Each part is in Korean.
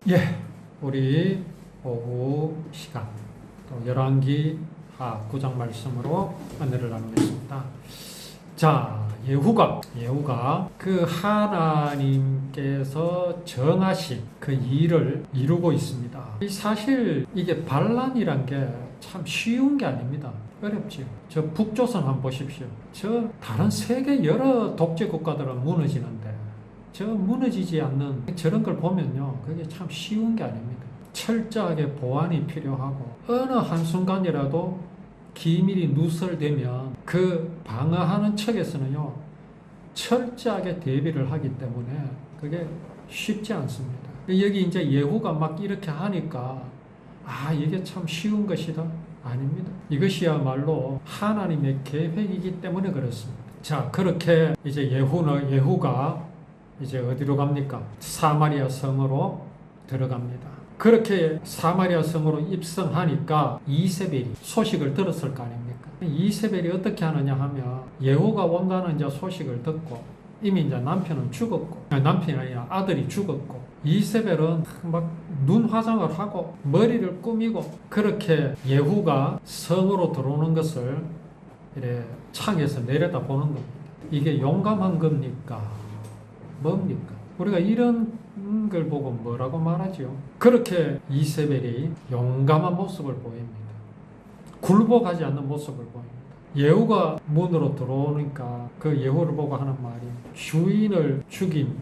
예, 우리 오후 시간 또 열왕기 하 9장 말씀으로 은혜를 나누겠습니다. 자, 예후가 그 하나님께서 정하신 그 일을 이루고 있습니다. 사실 이게 반란이란 게 참 쉬운 게 아닙니다. 어렵지요. 저 북조선 한번 보십시오. 저 다른 세계 여러 독재 국가들은 무너지는데 저 무너지지 않는 저런 걸 보면요, 그게 참 쉬운 게 아닙니다. 철저하게 보완이 필요하고 어느 한순간이라도 기밀이 누설되면 그 방어하는 척에서는요 철저하게 대비를 하기 때문에 그게 쉽지 않습니다. 여기 이제 예후가 막 이렇게 하니까 이게 참 쉬운 것이다? 아닙니다. 이것이야말로 하나님의 계획이기 때문에 그렇습니다. 자, 그렇게 이제 예후가 이제 어디로 갑니까? 사마리아 성으로 들어갑니다. 그렇게 사마리아 성으로 입성하니까 이세벨이 소식을 들었을 거 아닙니까? 이세벨이 어떻게 하느냐 하면 예후가 온다는 이제 소식을 듣고 이미 이제 남편은 죽었고, 남편이 아니라 아들이 죽었고, 이세벨은 막 눈 화장을 하고 머리를 꾸미고 그렇게 예후가 성으로 들어오는 것을 이래 창에서 내려다 보는 겁니다. 이게 용감한 겁니까? 뭡니까? 우리가 이런 걸 보고 뭐라고 말하죠? 그렇게 이세벨이 용감한 모습을 보입니다. 굴복하지 않는 모습을 보입니다. 예후가 문으로 들어오니까 그 예후를 보고 하는 말이 주인을 죽인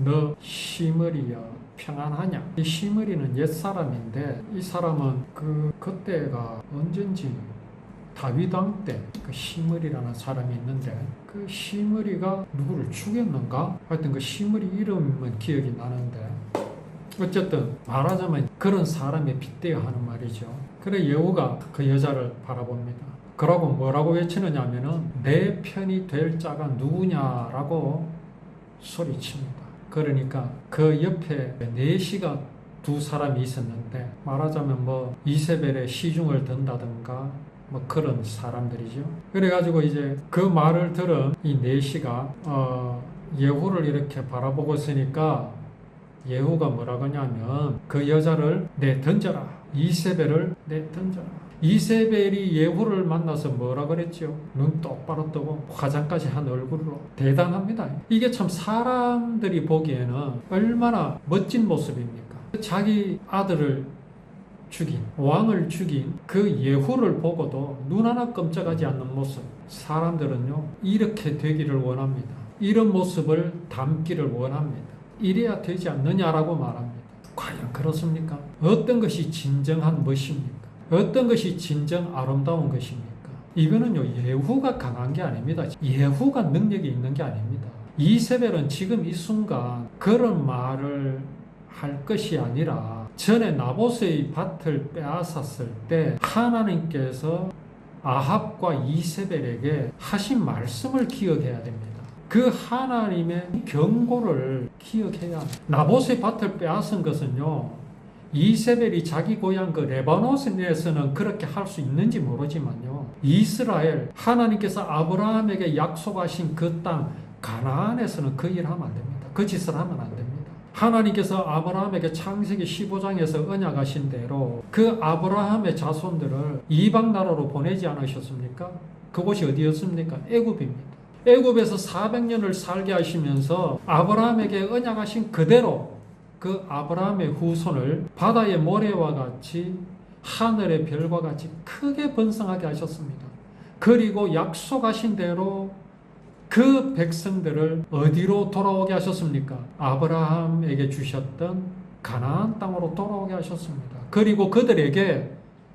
너 시므리여 평안하냐? 이 시므리는 옛사람인데 이 사람은 그때가 언젠지 다윗 왕 때 그 시므리라는 사람이 있는데 그 시므리가 누구를 죽였는가? 하여튼 그 시므리 이름은 기억이 나는데 어쨌든 말하자면 그런 사람에 빗대어 하는 말이죠. 그래 예후가 그 여자를 바라봅니다. 그러고 뭐라고 외치느냐 하면은 내 편이 될 자가 누구냐라고 소리칩니다. 그러니까 그 옆에 내시가 두 사람이 있었는데 말하자면 뭐 이세벨의 시중을 든다든가 뭐 그런 사람들이죠. 그래가지고 이제 그 말을 들은 이 내시가 예후를 이렇게 바라보고 있으니까 예후가 뭐라고 하냐면 그 여자를 내던져라. 이세벨을 내던져라. 이세벨이 예후를 만나서 뭐라 그랬죠? 눈 똑바로 뜨고 화장까지 한 얼굴로. 대단합니다. 이게 참 사람들이 보기에는 얼마나 멋진 모습입니까? 자기 아들을 죽인, 왕을 죽인 그 예후를 보고도 눈 하나 끔찍하지 않는 모습. 사람들은요 이렇게 되기를 원합니다. 이런 모습을 담기를 원합니다. 이래야 되지 않느냐라고 말합니다. 과연 그렇습니까? 어떤 것이 진정한 멋입니까? 어떤 것이 진정 아름다운 것입니까? 이거는요 예후가 강한 게 아닙니다. 예후가 능력이 있는 게 아닙니다. 이세벨은 지금 이 순간 그런 말을 할 것이 아니라 전에 나봇의 밭을 빼앗았을 때 하나님께서 아합과 이세벨에게 하신 말씀을 기억해야 됩니다. 그 하나님의 경고를 기억해야 합니다. 나봇의 밭을 빼앗은 것은요 이세벨이 자기 고향 그 레바논에서는 그렇게 할 수 있는지 모르지만요 이스라엘 하나님께서 아브라함에게 약속하신 그 땅 가나안에서는 그 일을 하면 안 됩니다. 그 짓을 하면 안 됩니다. 하나님께서 아브라함에게 창세기 15장에서 언약하신 대로 그 아브라함의 자손들을 이방 나라로 보내지 않으셨습니까? 그곳이 어디였습니까? 애굽입니다. 애굽에서 400년을 살게 하시면서 아브라함에게 언약하신 그대로 그 아브라함의 후손을 바다의 모래와 같이 하늘의 별과 같이 크게 번성하게 하셨습니다. 그리고 약속하신 대로 그 백성들을 어디로 돌아오게 하셨습니까? 아브라함에게 주셨던 가나안 땅으로 돌아오게 하셨습니다. 그리고 그들에게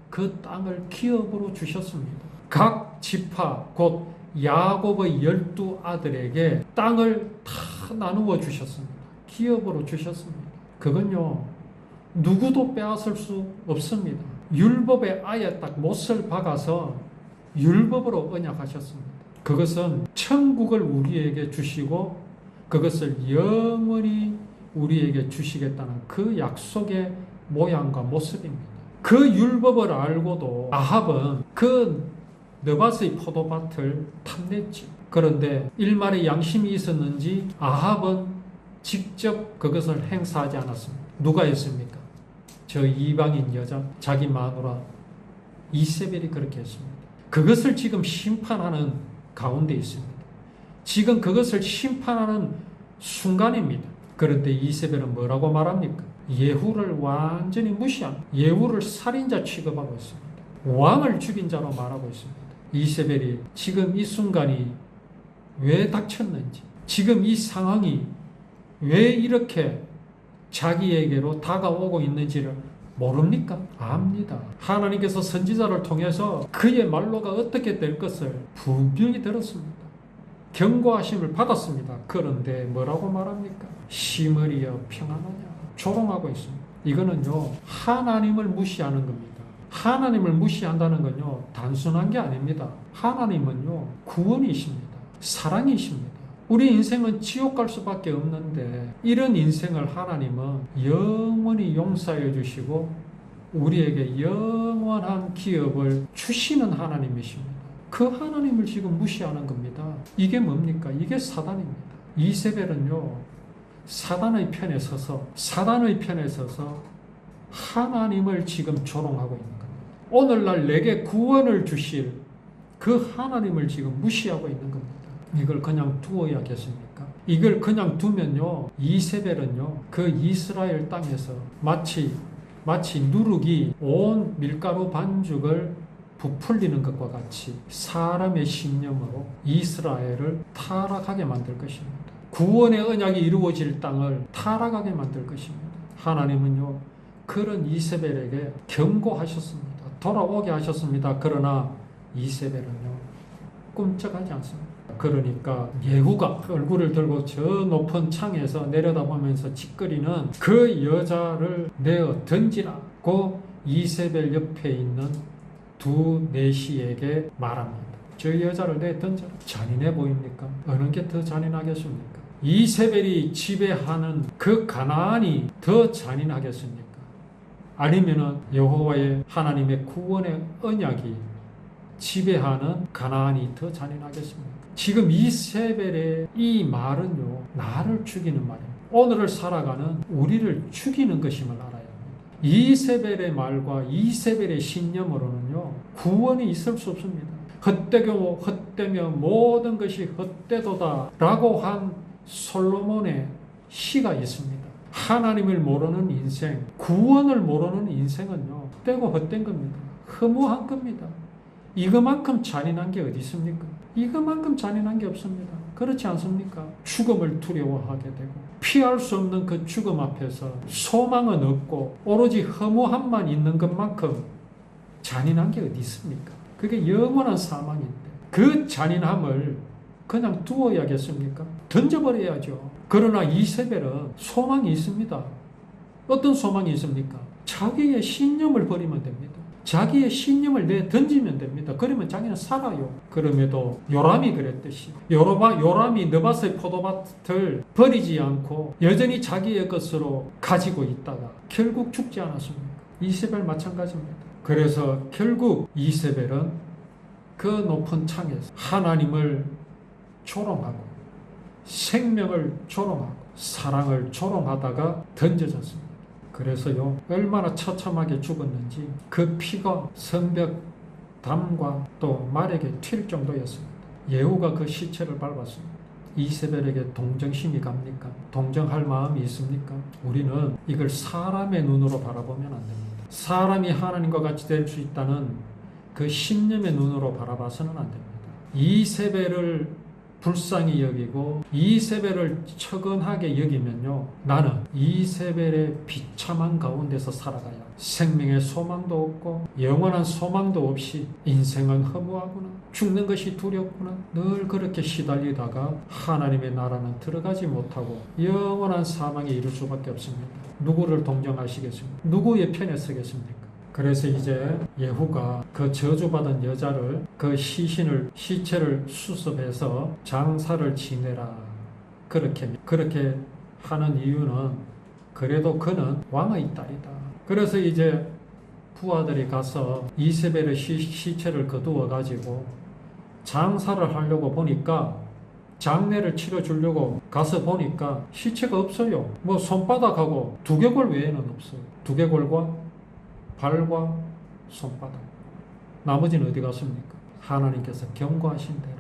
그 땅을 기업으로 주셨습니다. 각 지파 곧 야곱의 12아들에게 땅을 다 나누어 주셨습니다. 기업으로 주셨습니다. 그건요 누구도 빼앗을 수 없습니다. 율법에 아예 딱 못을 박아서 율법으로 언약하셨습니다. 그것은 천국을 우리에게 주시고 그것을 영원히 우리에게 주시겠다는 그 약속의 모양과 모습입니다. 그 율법을 알고도 아합은 그 느밧의 포도밭을 탐냈죠. 그런데 일말의 양심이 있었는지 아합은 직접 그것을 행사하지 않았습니다. 누가 했습니까? 저 이방인 여자, 자기 마누라 이세벨이 그렇게 했습니다. 그것을 지금 심판하는 가운데 있습니다. 지금 그것을 심판하는 순간입니다. 그런데 이세벨은 뭐라고 말합니까? 예후를 완전히 무시한, 예후를 살인자 취급하고 있습니다. 왕을 죽인 자로 말하고 있습니다. 이세벨이 지금 이 순간이 왜 닥쳤는지, 지금 이 상황이 왜 이렇게 자기에게로 다가오고 있는지를 모릅니까? 압니다. 하나님께서 선지자를 통해서 그의 말로가 어떻게 될 것을 분명히 들었습니다. 경고하심을 받았습니다. 그런데 뭐라고 말합니까? 심으리여 평안하냐? 조롱하고 있습니다. 이거는요, 하나님을 무시하는 겁니다. 하나님을 무시한다는 건요, 단순한 게 아닙니다. 하나님은요, 구원이십니다. 사랑이십니다. 우리 인생은 지옥 갈 수밖에 없는데 이런 인생을 하나님은 영원히 용서해 주시고 우리에게 영원한 기업을 주시는 하나님이십니다. 그 하나님을 지금 무시하는 겁니다. 이게 뭡니까? 이게 사단입니다. 이세벨은요, 사단의 편에 서서 하나님을 지금 조롱하고 있는 겁니다. 오늘날 내게 구원을 주실 그 하나님을 지금 무시하고 있는 겁니다. 이걸 그냥 두어야겠습니까? 이걸 그냥 두면요, 이세벨은요, 그 이스라엘 땅에서 마치 누룩이 온 밀가루 반죽을 부풀리는 것과 같이 사람의 신념으로 이스라엘을 타락하게 만들 것입니다. 구원의 언약이 이루어질 땅을 타락하게 만들 것입니다. 하나님은요, 그런 이세벨에게 경고하셨습니다. 돌아오게 하셨습니다. 그러나 이세벨은요, 꿈쩍하지 않습니다. 그러니까 예후가 얼굴을 들고 저 높은 창에서 내려다보면서 짓거리는 그 여자를 내어 던지라고 이세벨 옆에 있는 두 내시에게 말합니다. 저 여자를 내 던져라. 잔인해 보입니까? 어느 게 더 잔인하겠습니까? 이세벨이 지배하는 그 가나안이 더 잔인하겠습니까? 아니면은 여호와의 하나님의 구원의 언약이 지배하는 가나안이 더 잔인하겠습니까? 지금 이세벨의 이 말은요, 나를 죽이는 말입니다. 오늘을 살아가는 우리를 죽이는 것임을 알아야 합니다. 이세벨의 말과 이세벨의 신념으로는요, 구원이 있을 수 없습니다. 헛되며 모든 것이 헛되도다 라고 한 솔로몬의 시가 있습니다. 하나님을 모르는 인생, 구원을 모르는 인생은요, 헛되고 헛된 겁니다. 허무한 겁니다. 이거만큼 잔인한 게 어디 있습니까? 이거만큼 잔인한 게 없습니다. 그렇지 않습니까? 죽음을 두려워하게 되고 피할 수 없는 그 죽음 앞에서 소망은 없고 오로지 허무함만 있는 것만큼 잔인한 게 어디 있습니까? 그게 영원한 사망인데 그 잔인함을 그냥 두어야겠습니까? 던져버려야죠. 그러나 이세벨은 소망이 있습니다. 어떤 소망이 있습니까? 자기의 신념을 버리면 됩니다. 자기의 신념을 던지면 됩니다. 그러면 자기는 살아요. 그럼에도 요람이 그랬듯이 요람이 느바스의 포도밭을 버리지 않고 여전히 자기의 것으로 가지고 있다가 결국 죽지 않았습니까? 이세벨 마찬가지입니다. 그래서 결국 이세벨은 그 높은 창에서 하나님을 조롱하고 생명을 조롱하고 사랑을 조롱하다가 던져졌습니다. 그래서요, 얼마나 처참하게 죽었는지 그 피가 성벽 담과 또 말에게 튈 정도였습니다. 예후가 그 시체를 밟았습니다. 이세벨에게 동정심이 갑니까? 동정할 마음이 있습니까? 우리는 이걸 사람의 눈으로 바라보면 안 됩니다. 사람이 하나님과 같이 될 수 있다는 그 신념의 눈으로 바라봐서는 안 됩니다. 이세벨을 불쌍히 여기고 이세벨을 처근하게 여기면요, 나는 이세벨의 비참한 가운데서 살아가야 생명의 소망도 없고 영원한 소망도 없이 인생은 허무하구나, 죽는 것이 두렵구나, 늘 그렇게 시달리다가 하나님의 나라는 들어가지 못하고 영원한 사망에 이를 수밖에 없습니다. 누구를 동정하시겠습니까? 누구의 편에 서겠습니까? 그래서 이제 예후가 그 저주받은 여자를, 그 시체를 수습해서 장사를 지내라, 그렇게 하는 이유는 그래도 그는 왕의 딸이다. 그래서 이제 부하들이 가서 이세벨의 시체를 거두어 가지고 장사를 하려고 보니까 장례를 치러주려고 가서 보니까 시체가 없어요. 뭐 손바닥하고 두개골 외에는 없어요. 두개골과 발과 손바닥. 나머지는 어디 갔습니까? 하나님께서 경고하신 대로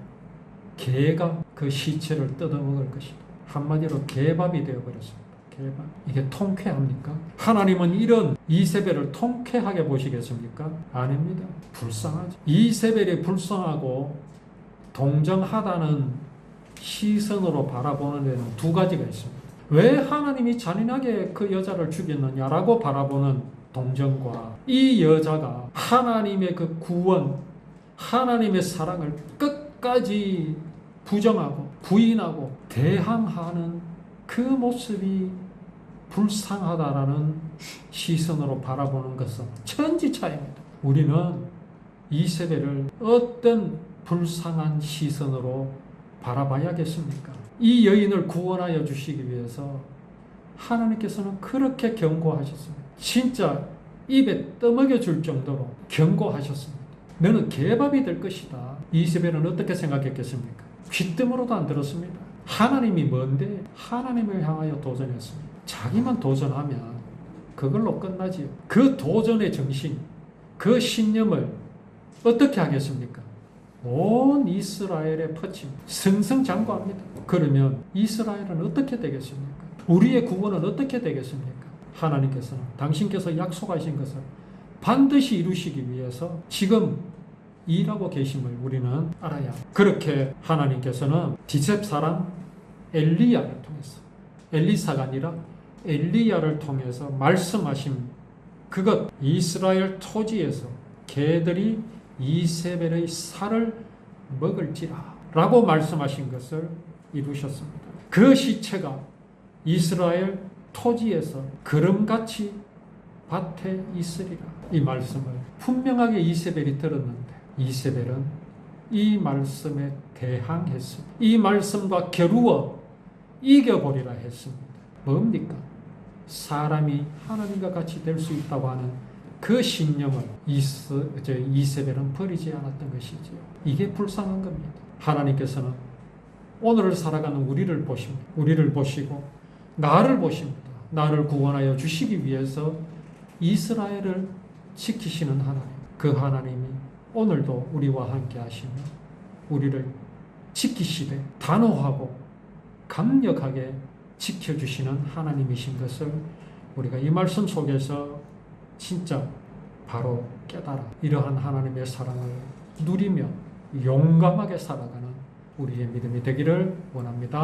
개가 그 시체를 뜯어먹을 것이다. 한마디로 개밥이 되어버렸습니다. 개밥. 이게 통쾌합니까? 하나님은 이런 이세벨을 통쾌하게 보시겠습니까? 아닙니다. 불쌍하죠. 이세벨이 불쌍하고 동정하다는 시선으로 바라보는 데는 두 가지가 있습니다. 왜 하나님이 잔인하게 그 여자를 죽였느냐라고 바라보는 동정과 이 여자가 하나님의 그 구원, 하나님의 사랑을 끝까지 부정하고 부인하고 대항하는 그 모습이 불쌍하다라는 시선으로 바라보는 것은 천지차이입니다. 우리는 이세벨을 어떤 불쌍한 시선으로 바라봐야겠습니까? 이 여인을 구원하여 주시기 위해서 하나님께서는 그렇게 경고하셨습니다. 진짜 입에 떠먹여 줄 정도로 경고하셨습니다. 너는 개밥이 될 것이다. 이세벨은 어떻게 생각했겠습니까? 귓등으로도 안 들었습니다. 하나님이 뭔데? 하나님을 향하여 도전했습니다. 자기만 도전하면 그걸로 끝나지요. 그 도전의 정신, 그 신념을 어떻게 하겠습니까? 온 이스라엘에 퍼칩니다. 승승장구합니다. 그러면 이스라엘은 어떻게 되겠습니까? 우리의 구원은 어떻게 되겠습니까? 하나님께서는 당신께서 약속하신 것을 반드시 이루시기 위해서 지금 일하고 계심을 우리는 알아야 합니다. 그렇게 하나님께서는 디셉 사람 엘리야를 통해서, 엘리사가 아니라 엘리야를 통해서 말씀하신 그것, 이스라엘 토지에서 개들이 이세벨의 살을 먹을지라 라고 말씀하신 것을 이루셨습니다. 그 시체가 이스라엘 토지에서 그름같이 밭에 있으리라. 이 말씀을 분명하게 이세벨이 들었는데 이세벨은 이 말씀에 대항했습니다. 이 말씀과 겨루어 이겨버리라 했습니다. 뭡니까? 사람이 하나님과 같이 될 수 있다고 하는 그 신념을 이세벨은 버리지 않았던 것이지요. 이게 불쌍한 겁니다. 하나님께서는 오늘을 살아가는 우리를 보십니다. 우리를 보시고 나를 보십니다. 나를 구원하여 주시기 위해서 이스라엘을 지키시는 하나님. 그 하나님이 오늘도 우리와 함께 하시며 우리를 지키시되 단호하고 강력하게 지켜주시는 하나님이신 것을 우리가 이 말씀 속에서 진짜 바로 깨달아 이러한 하나님의 사랑을 누리며 용감하게 살아가는 우리의 믿음이 되기를 원합니다.